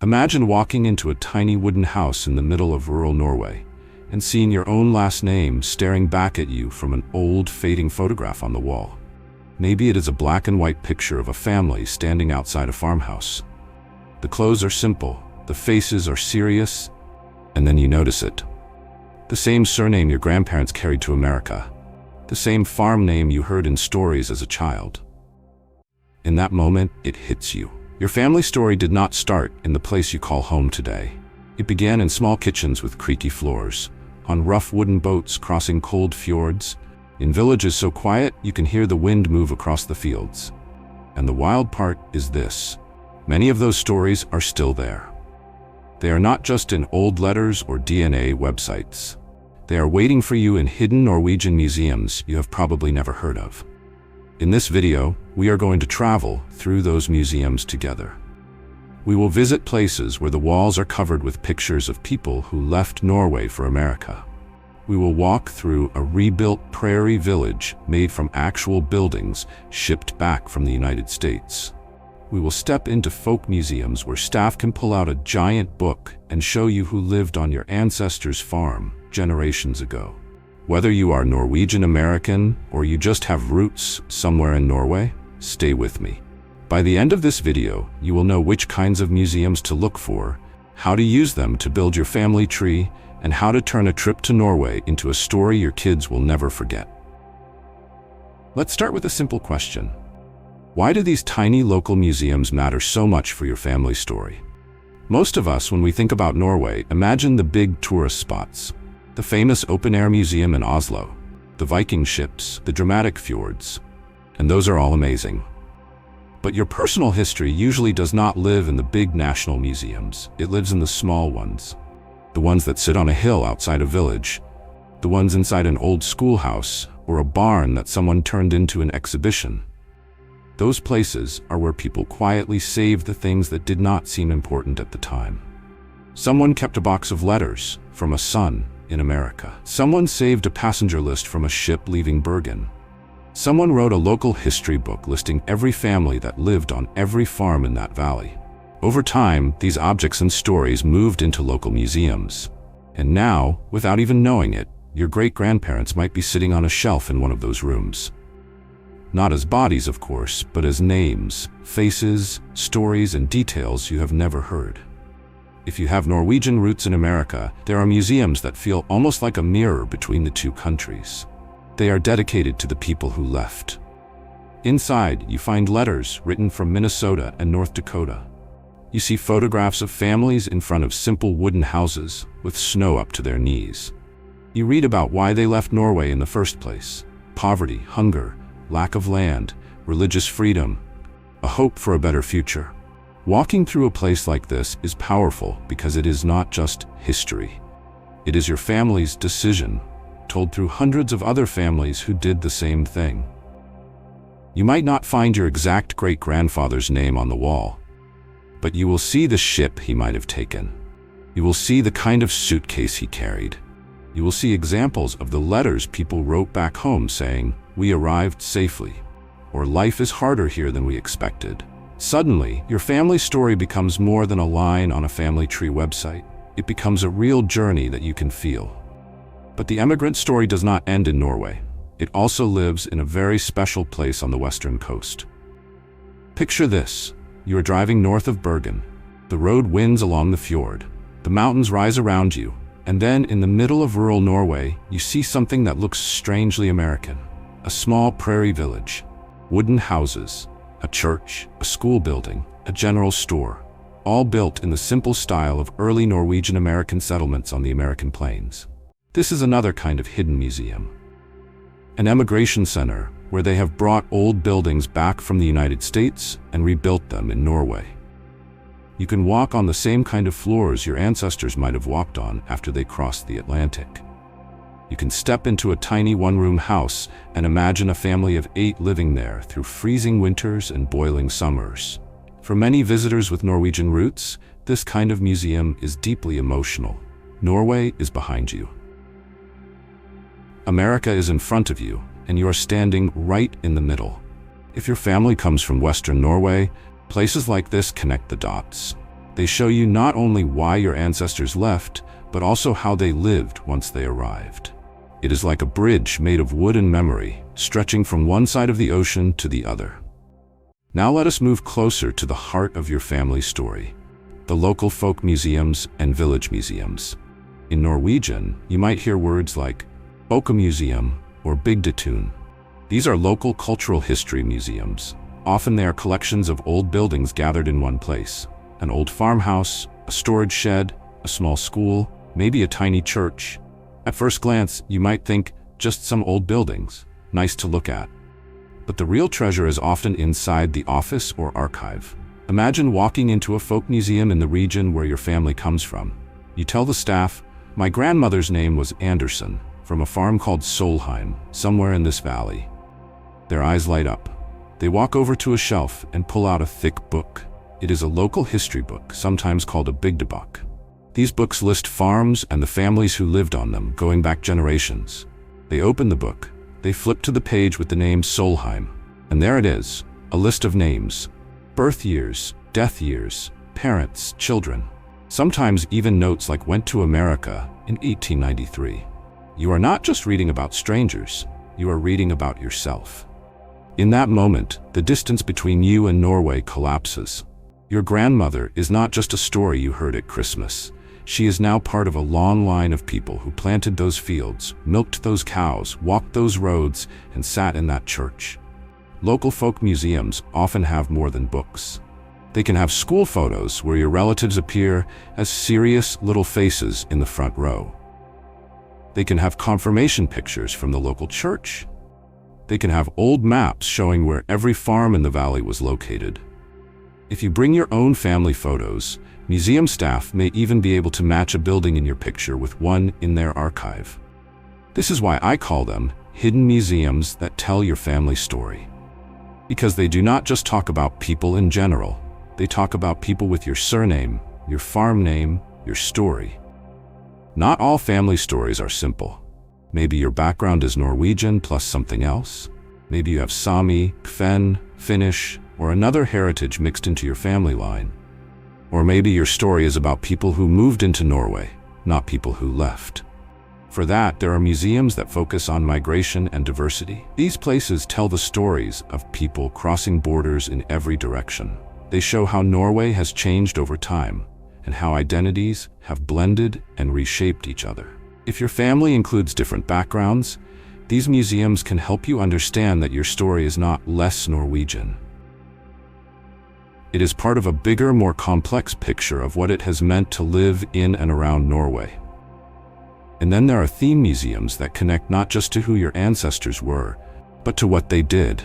Imagine walking into a tiny wooden house in the middle of rural Norway and seeing your own last name staring back at you from an old, fading photograph on the wall. Maybe it is a black and white picture of a family standing outside a farmhouse. The clothes are simple, the faces are serious, and then you notice it. The same surname your grandparents carried to America. The same farm name you heard in stories as a child. In that moment, it hits you. Your family story did not start in the place you call home today. It began in small kitchens with creaky floors, on rough wooden boats crossing cold fjords, in villages so quiet you can hear the wind move across the fields. And the wild part is this: many of those stories are still there. They are not just in old letters or DNA websites. They are waiting for you in hidden Norwegian museums you have probably never heard of. In this video, we are going to travel through those museums together. We will visit places where the walls are covered with pictures of people who left Norway for America. We will walk through a rebuilt prairie village made from actual buildings shipped back from the United States. We will step into folk museums where staff can pull out a giant book and show you who lived on your ancestors' farm generations ago. Whether you are Norwegian-American or you just have roots somewhere in Norway, stay with me. By the end of this video, you will know which kinds of museums to look for, how to use them to build your family tree, and how to turn a trip to Norway into a story your kids will never forget. Let's start with a simple question. Why do these tiny local museums matter so much for your family story? Most of us, when we think about Norway, imagine the big tourist spots. The famous open-air museum in Oslo, the Viking ships, the dramatic fjords, and those are all amazing. But your personal history usually does not live in the big national museums. It lives in the small ones. The ones that sit on a hill outside a village, the ones inside an old schoolhouse or a barn that someone turned into an exhibition. Those places are where people quietly saved the things that did not seem important at the time. Someone kept a box of letters from a son in America. Someone saved a passenger list from a ship leaving Bergen. Someone wrote a local history book listing every family that lived on every farm in that valley. Over time, these objects and stories moved into local museums. And now, without even knowing it, your great-grandparents might be sitting on a shelf in one of those rooms. Not as bodies, of course, but as names, faces, stories, and details you have never heard. If you have Norwegian roots in America, there are museums that feel almost like a mirror between the two countries. They are dedicated to the people who left. Inside, you find letters written from Minnesota and North Dakota. You see photographs of families in front of simple wooden houses with snow up to their knees. You read about why they left Norway in the first place: poverty, hunger, lack of land, religious freedom, a hope for a better future. Walking through a place like this is powerful because it is not just history. It is your family's decision, told through hundreds of other families who did the same thing. You might not find your exact great-grandfather's name on the wall, but you will see the ship he might have taken. You will see the kind of suitcase he carried. You will see examples of the letters people wrote back home saying, "We arrived safely," or "Life is harder here than we expected." Suddenly, your family story becomes more than a line on a family tree website. It becomes a real journey that you can feel. But the emigrant story does not end in Norway. It also lives in a very special place on the western coast. Picture this. You are driving north of Bergen. The road winds along the fjord. The mountains rise around you. And then, in the middle of rural Norway, you see something that looks strangely American. A small prairie village. Wooden houses. A church, a school building, a general store, all built in the simple style of early Norwegian-American settlements on the American plains. This is another kind of hidden museum. An emigration center where they have brought old buildings back from the United States and rebuilt them in Norway. You can walk on the same kind of floors your ancestors might have walked on after they crossed the Atlantic. You can step into a tiny one-room house and imagine a family of 8 living there through freezing winters and boiling summers. For many visitors with Norwegian roots, this kind of museum is deeply emotional. Norway is behind you. America is in front of you, and you are standing right in the middle. If your family comes from Western Norway, places like this connect the dots. They show you not only why your ancestors left, but also how they lived once they arrived. It is like a bridge made of wood and memory, stretching from one side of the ocean to the other. Now let us move closer to the heart of your family story, the local folk museums and village museums. In Norwegian, you might hear words like Museum or bygdetun. These are local cultural history museums. Often they are collections of old buildings gathered in one place. An old farmhouse, a storage shed, a small school, maybe a tiny church. At first glance, you might think just some old buildings, nice to look at. But the real treasure is often inside the office or archive. Imagine walking into a folk museum in the region where your family comes from. You tell the staff, "My grandmother's name was Anderson, from a farm called Solheim, somewhere in this valley." Their eyes light up. They walk over to a shelf and pull out a thick book. It is a local history book, sometimes called a bygdebok. These books list farms and the families who lived on them, going back generations. They open the book. They flip to the page with the name Solheim. And there it is, a list of names. Birth years, death years, parents, children. Sometimes even notes like "went to America in 1893. You are not just reading about strangers, you are reading about yourself. In that moment, the distance between you and Norway collapses. Your grandmother is not just a story you heard at Christmas. She is now part of a long line of people who planted those fields, milked those cows, walked those roads, and sat in that church. Local folk museums often have more than books. They can have school photos where your relatives appear as serious little faces in the front row. They can have confirmation pictures from the local church. They can have old maps showing where every farm in the valley was located. If you bring your own family photos, museum staff may even be able to match a building in your picture with one in their archive. This is why I call them hidden museums that tell your family story. Because they do not just talk about people in general, they talk about people with your surname, your farm name, your story. Not all family stories are simple. Maybe your background is Norwegian plus something else. Maybe you have Sami, Kven, Finnish, or another heritage mixed into your family line. Or maybe your story is about people who moved into Norway, not people who left. For that, there are museums that focus on migration and diversity. These places tell the stories of people crossing borders in every direction. They show how Norway has changed over time and how identities have blended and reshaped each other. If your family includes different backgrounds, these museums can help you understand that your story is not less Norwegian. It is part of a bigger, more complex picture of what it has meant to live in and around Norway. And then there are theme museums that connect not just to who your ancestors were, but to what they did.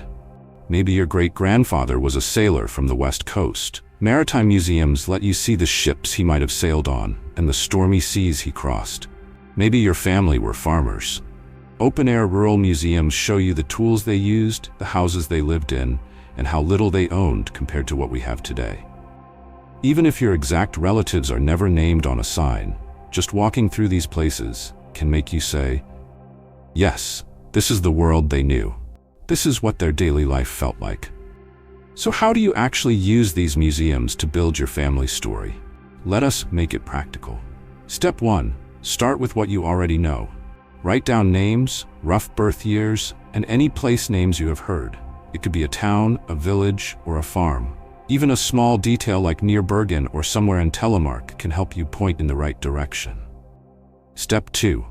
Maybe your great-grandfather was a sailor from the West Coast. Maritime museums let you see the ships he might have sailed on and the stormy seas he crossed. Maybe your family were farmers. Open-air rural museums show you the tools they used, the houses they lived in, and how little they owned compared to what we have today. Even if your exact relatives are never named on a sign, just walking through these places can make you say, yes, this is the world they knew. This is what their daily life felt like. So how do you actually use these museums to build your family story? Let us make it practical. Step 1. Start with what you already know. Write down names, rough birth years, and any place names you have heard. It could be a town, a village, or a farm. Even a small detail like near Bergen or somewhere in Telemark can help you point in the right direction. Step 2.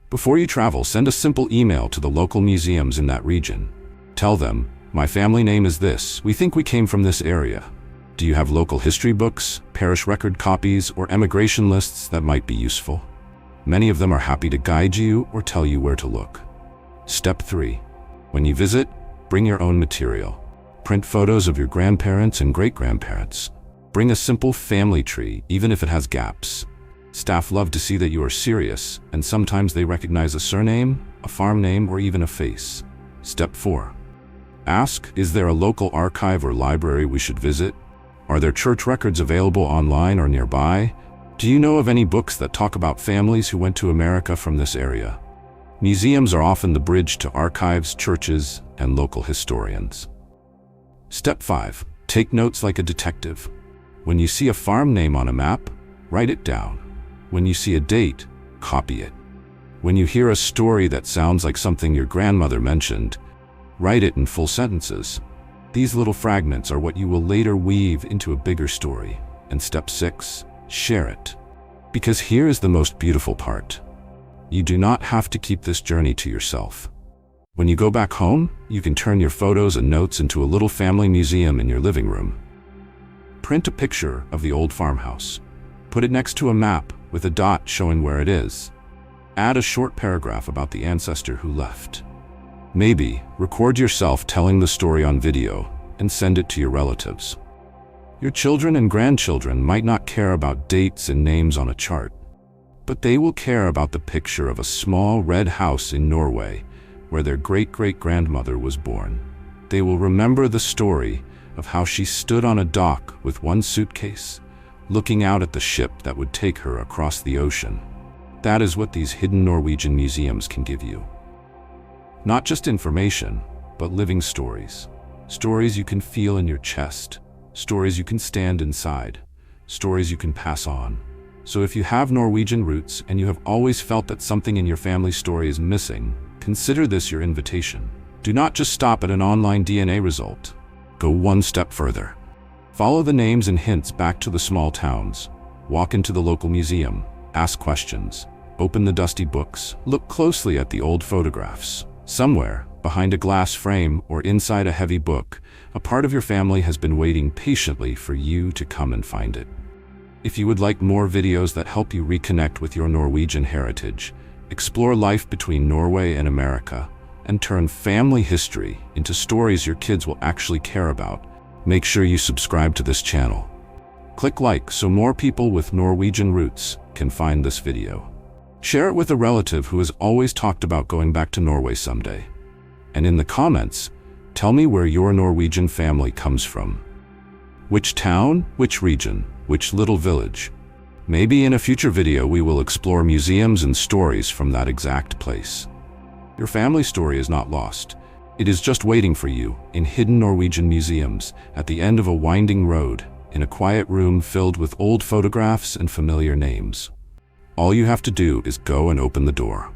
Before you travel, send a simple email to the local museums in that region. Tell them, "My family name is this. We think we came from this area. Do you have local history books, parish record copies, or emigration lists that might be useful?" Many of them are happy to guide you or tell you where to look. Step 3. When you visit, bring your own material. Print photos of your grandparents and great-grandparents. Bring a simple family tree, even if it has gaps. Staff love to see that you are serious, and sometimes they recognize a surname, a farm name, or even a face. Step 4. Ask, is there a local archive or library we should visit? Are there church records available online or nearby? Do you know of any books that talk about families who went to America from this area? Museums are often the bridge to archives, churches, and local historians. Step 5. Take notes like a detective. When you see a farm name on a map, write it down. When you see a date, copy it. When you hear a story that sounds like something your grandmother mentioned, write it in full sentences. These little fragments are what you will later weave into a bigger story. And step 6, share it. Because here is the most beautiful part. You do not have to keep this journey to yourself. When you go back home, you can turn your photos and notes into a little family museum in your living room. Print a picture of the old farmhouse. Put it next to a map with a dot showing where it is. Add a short paragraph about the ancestor who left. Maybe record yourself telling the story on video and send it to your relatives. Your children and grandchildren might not care about dates and names on a chart, but they will care about the picture of a small red house in Norway where their great-great-grandmother was born. They will remember the story of how she stood on a dock with one suitcase, looking out at the ship that would take her across the ocean. That is what these hidden Norwegian museums can give you. Not just information, but living stories. Stories you can feel in your chest. Stories you can stand inside. Stories you can pass on. So if you have Norwegian roots and you have always felt that something in your family story is missing, consider this your invitation. Do not just stop at an online DNA result. Go one step further. Follow the names and hints back to the small towns. Walk into the local museum. Ask questions. Open the dusty books. Look closely at the old photographs. Somewhere, behind a glass frame or inside a heavy book, a part of your family has been waiting patiently for you to come and find it. If you would like more videos that help you reconnect with your Norwegian heritage, explore life between Norway and America, and turn family history into stories your kids will actually care about, make sure you subscribe to this channel. Click like so more people with Norwegian roots can find this video. Share it with a relative who has always talked about going back to Norway someday. And in the comments, tell me where your Norwegian family comes from. Which town, which region, which little village. Maybe in a future video we will explore museums and stories from that exact place. Your family story is not lost. It is just waiting for you in hidden Norwegian museums at the end of a winding road, in a quiet room filled with old photographs and familiar names. All you have to do is go and open the door.